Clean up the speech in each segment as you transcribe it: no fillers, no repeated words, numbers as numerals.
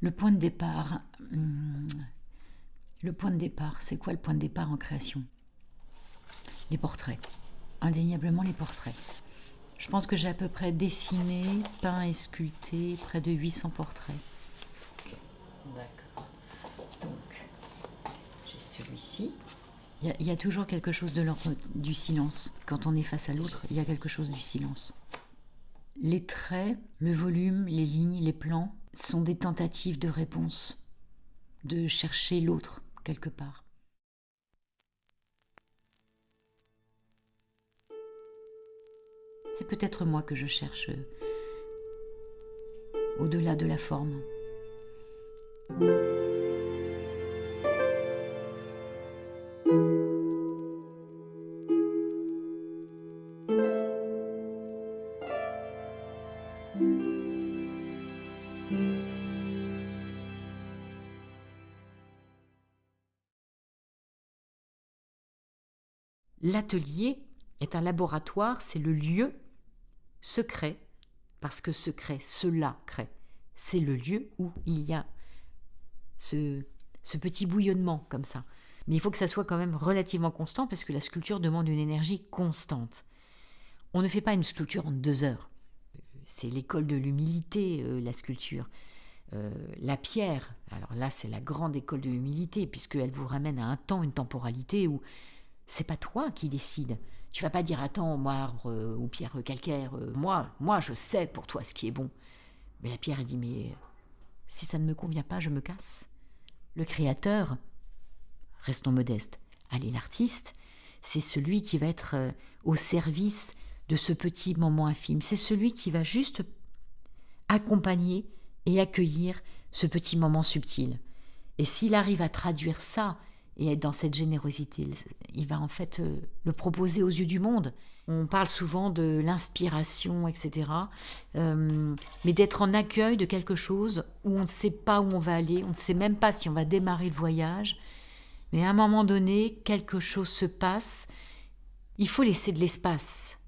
Le point de départ. Le point de départ, c'est quoi le point de départ en création? Les portraits. Indéniablement les portraits. Je pense que j'ai à peu près dessiné, peint et sculpté près de 800 portraits. D'accord. Donc, j'ai celui-ci. Il y a toujours quelque chose de l'ordre du silence. Quand on est face à l'autre, il y a quelque chose du silence. Les traits, le volume, les lignes, les plans sont des tentatives de réponse, de chercher l'autre quelque part. C'est peut-être moi que je cherche au-delà de la forme. L'atelier est un laboratoire, c'est le lieu secret, parce que secret, cela crée. C'est le lieu où il y a ce petit bouillonnement comme ça. Mais il faut que ça soit quand même relativement constant, parce que la sculpture demande une énergie constante. On ne fait pas une sculpture en 2 heures. C'est l'école de l'humilité, la sculpture. La pierre, alors là c'est la grande école de l'humilité, puisqu'elle vous ramène à un temps, une temporalité où c'est pas toi qui décides. Tu vas pas dire attends, marbre ou pierre calcaire, moi je sais pour toi ce qui est bon. Mais la pierre elle dit mais si ça ne me convient pas, je me casse. Le créateur, restons modestes, allez, l'artiste, c'est celui qui va être au service de ce petit moment infime. C'est celui qui va juste accompagner et accueillir ce petit moment subtil. Et s'il arrive à traduire ça et être dans cette générosité, il va en fait le proposer aux yeux du monde. On parle souvent de l'inspiration, etc. Mais d'être en accueil de quelque chose où on ne sait pas où on va aller, on ne sait même pas si on va démarrer le voyage. Mais à un moment donné, quelque chose se passe. Il faut laisser de l'espace.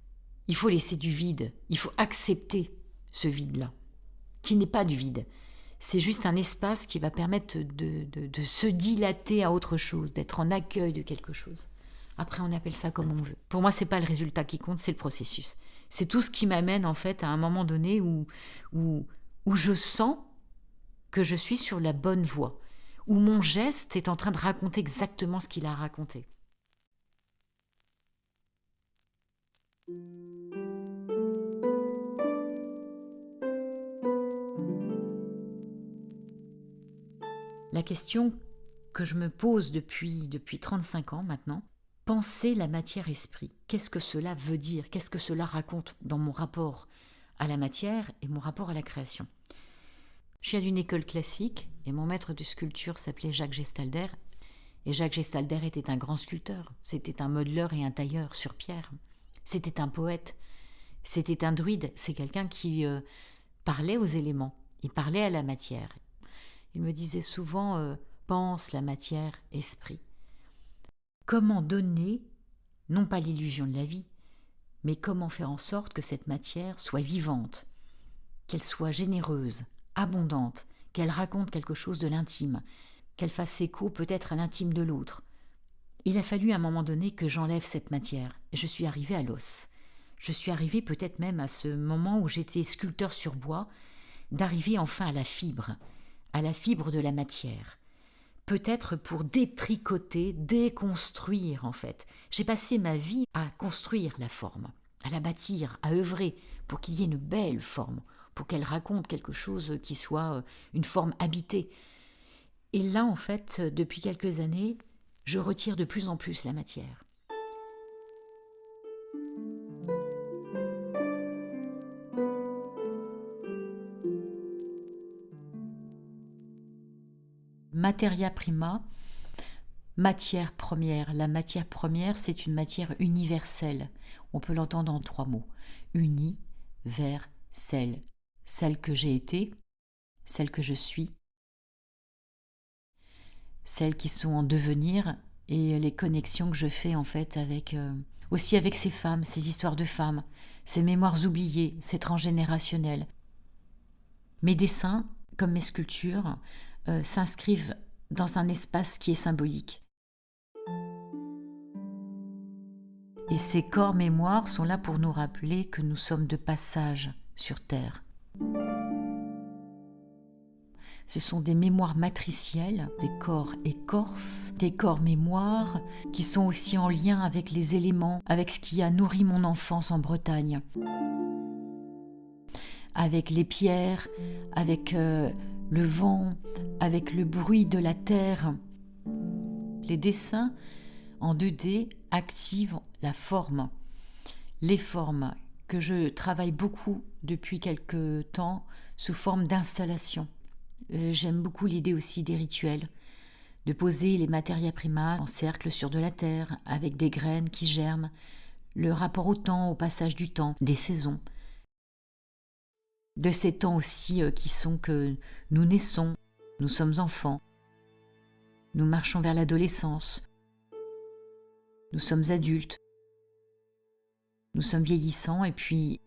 Il faut laisser du vide. Il faut accepter ce vide-là, qui n'est pas du vide. C'est juste un espace qui va permettre de se dilater à autre chose, d'être en accueil de quelque chose. Après, on appelle ça comme on veut. Pour moi, c'est pas le résultat qui compte, c'est le processus. C'est tout ce qui m'amène en fait à un moment donné où je sens que je suis sur la bonne voie, où mon geste est en train de raconter exactement ce qu'il a raconté. La question que je me pose depuis 35 ans maintenant, penser la matière-esprit. Qu'est-ce que cela veut dire? Qu'est-ce que cela raconte dans mon rapport à la matière et mon rapport à la création? Je viens d'une école classique et mon maître de sculpture s'appelait Jacques Gestalder. Et Jacques Gestalder était un grand sculpteur. C'était un modeleur et un tailleur sur pierre. C'était un poète. C'était un druide. C'est quelqu'un qui parlait aux éléments. Il parlait à la matière. Il me disait souvent pense la matière, esprit. Comment donner, non pas l'illusion de la vie, mais comment faire en sorte que cette matière soit vivante, qu'elle soit généreuse, abondante, qu'elle raconte quelque chose de l'intime, qu'elle fasse écho peut-être à l'intime de l'autre. Il a fallu à un moment donné que j'enlève cette matière, et je suis arrivée à l'os. Je suis arrivée peut-être même à ce moment où j'étais sculpteur sur bois, d'arriver enfin à la fibre de la matière. Peut-être pour détricoter, déconstruire en fait. J'ai passé ma vie à construire la forme, à la bâtir, à œuvrer pour qu'il y ait une belle forme, pour qu'elle raconte quelque chose qui soit une forme habitée. Et là, en fait, depuis quelques années, je retire de plus en plus la matière. Materia prima, matière première. La matière première, c'est une matière universelle. On peut l'entendre en 3 mots. Uni, vers, celle. Celle que j'ai été, celle que je suis, celles qui sont en devenir et les connexions que je fais en fait avec aussi avec ces femmes, ces histoires de femmes, ces mémoires oubliées, ces transgénérationnels. Mes dessins, comme mes sculptures, s'inscrivent dans un espace qui est symbolique. Et ces corps mémoires sont là pour nous rappeler que nous sommes de passage sur Terre. Ce sont des mémoires matricielles, des corps écorces, des corps mémoires qui sont aussi en lien avec les éléments, avec ce qui a nourri mon enfance en Bretagne. Avec les pierres, avec le vent, avec le bruit de la terre. Les dessins en 2D activent la forme. Les formes que je travaille beaucoup depuis quelque temps sous forme d'installation. J'aime beaucoup l'idée aussi des rituels, de poser les materia prima en cercle sur de la terre, avec des graines qui germent, le rapport au temps, au passage du temps, des saisons. De ces temps aussi qui sont que nous naissons, nous sommes enfants, nous marchons vers l'adolescence, nous sommes adultes, nous sommes vieillissants et puis.